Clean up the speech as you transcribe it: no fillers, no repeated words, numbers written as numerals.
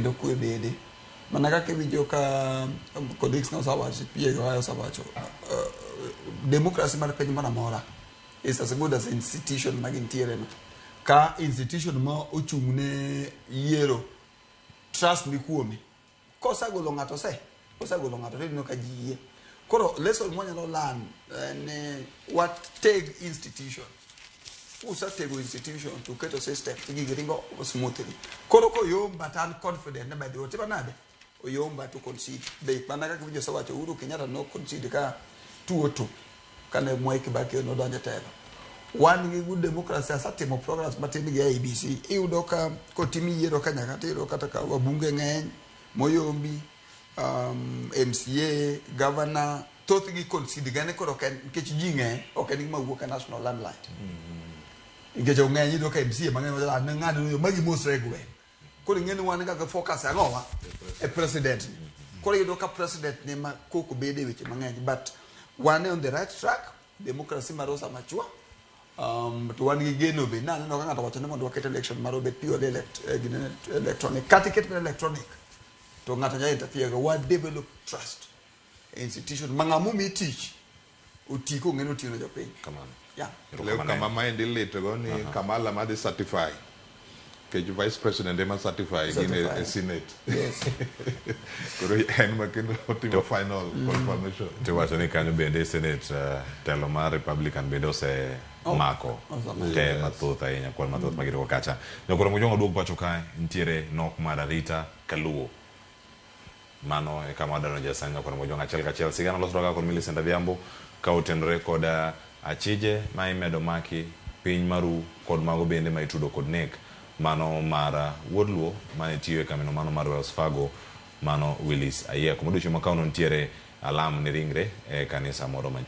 do kwe bede mana kaka winjo ka colleagues na sawacho piego ayo sawacho demokrasi mar piny mar amora is as good as institution magintiere no ka institution ma ochung'ne yiero trust ni kuome kosagolo ng'ato no ka jiyie koro lesson mwanyalo learn ne what take institution usatego institution to keto system gigiringo smoothly koro ko yomba tan confident na badi otiba nade oyomba to concede be manaka kwijo sawacho Uhuru Kenyatta no concede ka tuoto kane Mwai Kibaki no donjo telo wan gi good democracy asatimo programs matimi gi ABC iyudo ka kotimi yiero ka nyaka tiro kata ka wabunge ng'eny moyombi MCA governor thoth gi concede gane koro ken nikech ji ng'eny ok en gima wuok national limelight Ingejo ng'eny do ka MCA mang'eny ma ng'ado magi most regwe koro ng'eny wan ga focus angowa e president koro yudo ka president ne ma koko bede weche mang'eny but one on the right track democracy marosa machua to wan gi geno be na no ng'ato wacho ne mondo waket election maro bet pure electronic katiket electronic to ng'ato ja interfere wa develop trust institution mangamu mi teach utiko ng'eno tino jopiny kamano yeah leo kama mind late go ni Kamala ma certify ke vice president ema certify in senate yes koro en makendo timo final confirmation to wacho ni kanyo bende senate telo mar republican bende ose mako te mathoth ahinya kwan mathoth magiro kacha nyokoro mojongo duog pacho kae ntiere nok mar arita kaluo mano e kama dano jasanya kwan mojongo achiel kachiel sigana losroga kod Millicent Adhiambo ka otenore kod achije ma imedo maki piny maru kod mago bende ma itudo kod nek mano mar wuodluo mane tiyo e kamino mano mar Wells Fargo mano Willis Ayie komoducho makauno ntiere alam ni ringre e kanisa moro mantiere